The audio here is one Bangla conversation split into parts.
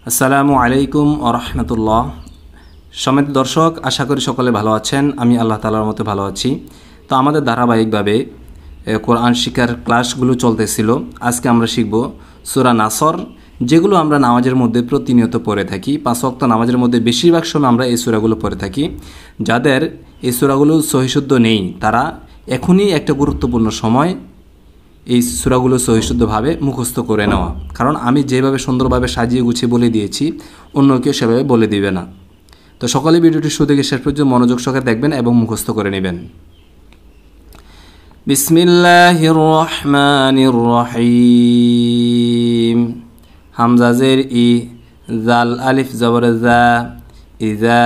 আসসালামু আলাইকুম ওয়া রাহমাতুল্লাহ। সম্মানিত দর্শক, আশা করি সকলে ভালো আছেন। আমি আল্লাহ তাআলার মতে ভালো আছি। তো আমাদের ধারাবাহিকভাবে কোরআন শিক্ষার ক্লাসগুলো চলতেছিল। আজকে আমরা শিখব সূরা নাসর, যেগুলো আমরা নামাজের মধ্যে প্রতিনিয়ত পড়ে থাকি। 5 ওয়াক্ত নামাজের মধ্যে বেশিরভাগ সময় আমরা এই সূরাগুলো পড়ে থাকি। যাদের এই সূরাগুলো সহিশুদ্ধ নেই, তারা এখনই একটা গুরুত্বপূর্ণ সময় এই সূরাগুলো সহিশুদ্ধভাবে মুখস্থ করে নেওয়া। কারণ আমি যেভাবে সুন্দরভাবে সাজিয়ে গুছিয়ে বলে দিয়েছি, অন্য কেউ সেভাবে বলে দিবে না। তো সকলে ভিডিওটি শুরু থেকে শেষ পর্যন্ত মনোযোগ সহকারে দেখবেন এবং মুখস্থ করে নেবেন। বিসমিল্লাহির রহমানির রহিম। হামজা জের ই, জাল আলিফ জবর জা, ইজা।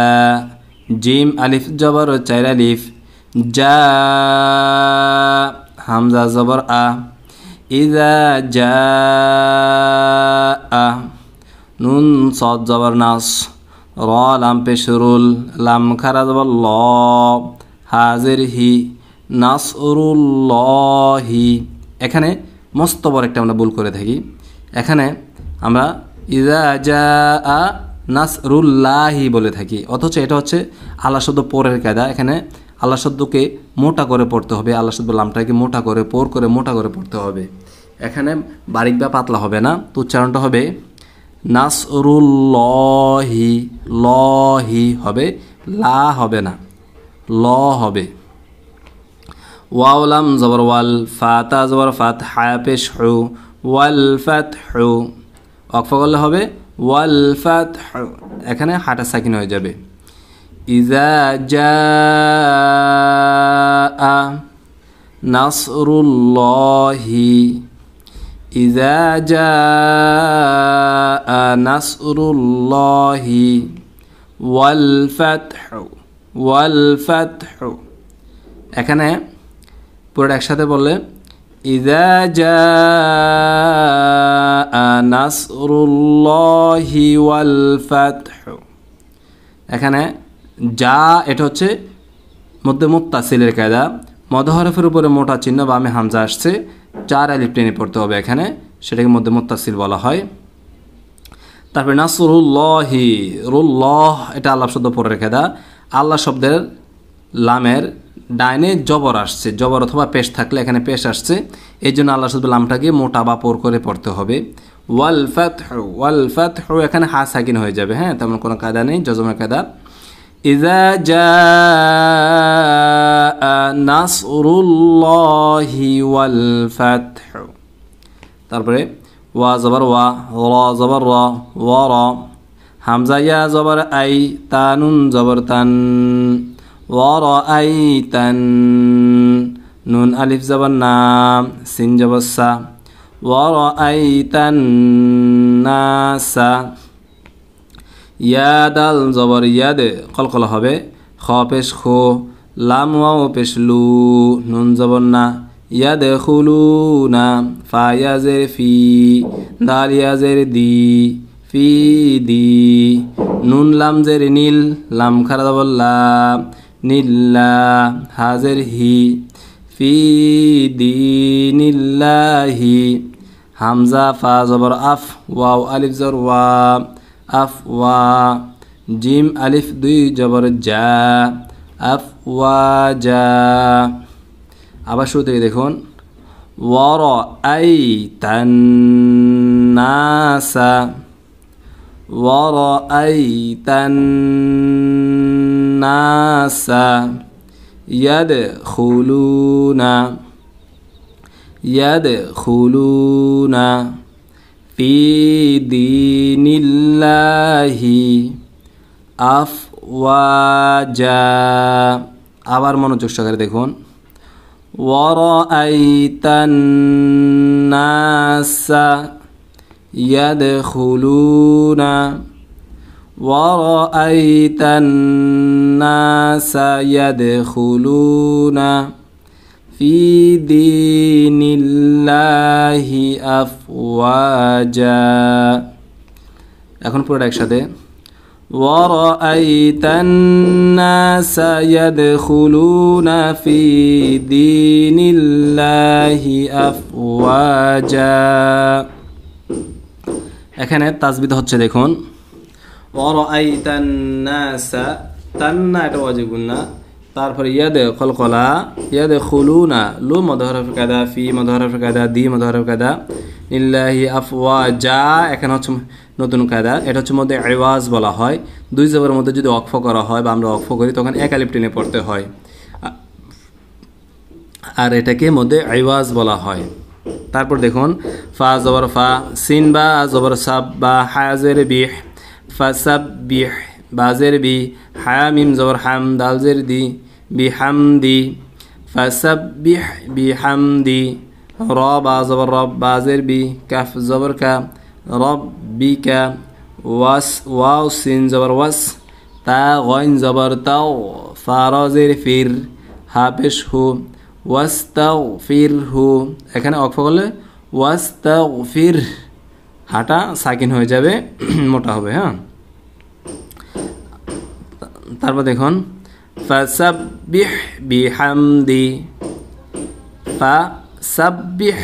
জিম আলিফ জবর 4 আলিফ, জা। হামজা জবর আ, ইজা জা আ। নুন সদ জবর নাস, র লাম পেশ রুল, লাম খারা জবর ল, হাজের হি, নাসরুল্লাহি। এখানে মস্ত বড় একটা আমরা ভুল করে থাকি। এখানে আমরা ইজা জা আ নাসরুল্লাহি বলে থাকি, অথচ এটা হচ্ছে আল্লাহ শব্দ পরের কায়দা। এখানে আল্লাহ শব্দকে মোটা করে পড়তে হবে, আল্লাহ শব্দ লামটাকে মোটা করে পোর করে মোটা করে পড়তে হবে। এখানে বারিক বা পাতলা হবে না। তো উচ্চারণটা হবে নাসরুল্লাহি, লহি হবে, লা হবে না, ল হবে। ওয়াও লাম জবর ওয়াল, ফাতা জবর ফাত, হা পেশ হু, ওয়াল ফাতহু। ওয়াকফ করলে হবে ওয়াল ফাতহু। এখানে হাটা সাকিন হয়ে যাবে। ইজা জাআ নাসরুল্লাহি, ইজা জাআ নাসরুল্লাহি, ওয়াল ফাতহু, ওয়াল ফাতহু। এখানে পুরোটা একসাথে বললে ইজা জাআ নাসরুল্লাহি ওয়াল ফাতহু। এখানে যা, এটা হচ্ছে মধ্যে মুত্তাসিলের কায়দা। মদ হরফের উপরে মোটা চিহ্ন বামে হামজা আসছে, 4 আলিফ টেনে পড়তে হবে এখানে, সেটাকে মধ্যে মুত্তাসিল বলা হয়। তারপরে নাসরুল্লাহি, রুল্লাহ, এটা আল্লাহ শব্দ পরের কায়দা। আল্লাহ শব্দের লামের ডাইনে জবর আসছে, জবর অথবা পেশ থাকলে এখানে পেশ আসছে, এই জন্য আল্লাহ শব্দ লামটাকে মোটা বা পোর করে পড়তে হবে। ওয়াল ফাতহু, ওয়াল ফাতহু, এখানে হা সাকিন হয়ে যাবে। হ্যাঁ, তেমন কোনো কায়দা নেই, জজমের কায়দা। ইজা জাআ নাসরুল্লাহি ওয়াল ফাতহু। তারপরে ওয়া জবর ওয়া, র জবর র, ওয়া র। হামজা ইয়া জবর আই, তানুন জবর তান, ওয়া র আই তান। নুন আলিফ জবর না, সিন জবর সা, ওয়া র আই তান নাসা। ইয়া দাল জবর ইয়াদ, কলকলা হবে, খ পেশ খো, লাম ওয়াও পেশ লু, নুন জবর না, ইয়াদ খুলুনা। ফা ইয়াজের ফি, দাল ইয়াজের দি, ফি দি। নুন লাম জের নীল, লাম খারা জবর লা, নিল্লা। হাজের হি, ফি দীনিল্লাহি। হামজা ফা জবর আফ, ওয়াও আলিফ জবর ওয়া, আফওয়া। জিম আলিফ 2 জবর জা, আফওয়াজা। আবার শুরু থেকে দেখুন, ওয়ারাআইতান নাসা, ওয়ারাআইতান নাসা ইয়াদখুলুনা, ইয়াদখুলুনা ফি দীনিল্লাহি আফওয়াজা। আবার মনোযোগ সহকারে দেখুন, ওয়ারাআইতান নাসা ইয়াদখুলুনা, ওয়ারাআইতান নাসা ইয়াদখুলুনা ফি দীনিল্লাহি আফওয়াজা। এখন পুরোটা একসাথে, ওয়ারাআইতান নাসা ইয়াদখুলুনা ফি দীনিল্লাহি আফওয়াজা। এখানে তাজবিদ হচ্ছে দেখুন ওয়ারাআইতান নাসা, তান্না এটা ওয়াজিব গুন্না, তারপরে ইয়াদে কলকলা, ইয়াদে খুলুনা, লু মদ হরফ কাদা, ফি মদ হরফ কাদা, দি মদ হরফ কাদা, ইল্লাহি আফওয়াজা এখানে হচ্ছে নতুন কায়দা। এটা হচ্ছে মধ্যে আওয়াজ বলা হয়। দুই জবরের মধ্যে যদি অক্ফ করা হয় বা আমরা অক্ফ করি তখন এক আলিফ টেনে পড়তে হয়, আর এটাকে মধ্যে আওয়াজ বলা হয়। তারপর দেখুন ফা জবর ফা, সিন বা জবর সাব বা হাজের বিহ, ফাসাব্বিহ বাজের বি, হা মিম জবর হাম, দাল জের দি, বিহামদি, ফাসাব্বিহ বিহামদি, র বা জবর রব বাজের বি, কাফ জবর কা, রব্বিকা, ওয়াস ওয়াও সিন জবর ওয়াস, তা গইন জবর তাও, ফা র জের ফির, হা পেশ হু, ওয়াস্তাগফিরহু এখানে অক্ফ করলে ওয়াস্তাগফির, হাটা সাকিন হয়ে যাবে, মোটা হবে। হ্যাঁ, তারপর দেখুন ফাসাব্বিহ বিহামদি, ফাসাব্বিহ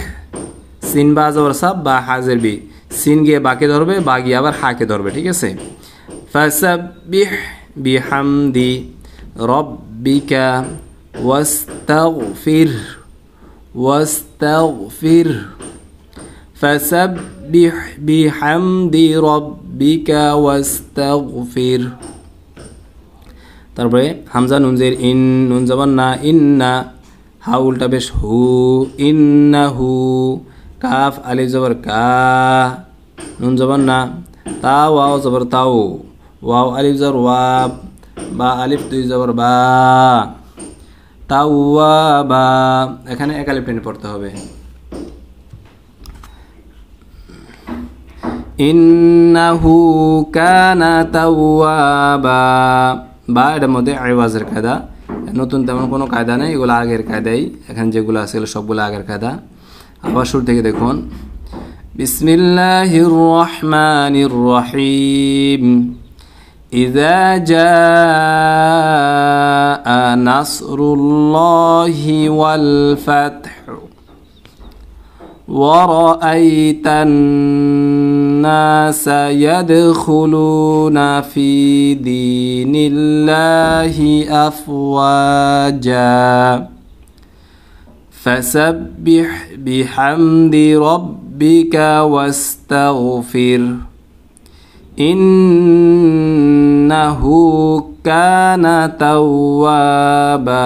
সিন বা জবর সাব বা হাজের বি, সিন গিয়ে বাকে ধরবে, বা গিয়ে আবার হাকে ধরবে, ঠিক আছে। ফাসাব্বিহ বিহামদি রব্বিকা واستغفر واستغفر فسبح بحمد ربك واستغفر। তারপরে হামজা নুন জের ইন, নুন জবর না, ইন্না, হা উল্টা বেশ হু, ইন্নাহু, কাফ আলিফ জবর কা, নুন জবর না, তা ওয়াও জবর তাও, ওয়াও আলিফ জবর ওয়াব, বা আলিফ দুই জবর বা, তাওয়াবা এখানে এক আলিফ টেনে পড়তে হবে। ইন্নাহু কানা তাওয়াবা, বা এটার মধ্যে আওয়াজের কায়দা, নতুন তেমন কোনো কায়দা নেই, এগুলো আগের কায়দাই, এখানে যেগুলো আছে এগুলো সবগুলো আগের কায়দা। আবার শুরু থেকে দেখুন বিসমিল্লাহির রহমানির রহিম, إذا جاء نصر الله والفتح ورأيت الناس يدخلون في دين الله أفواجا فسبح بحمد ربك واستغفر إنه كان توابا।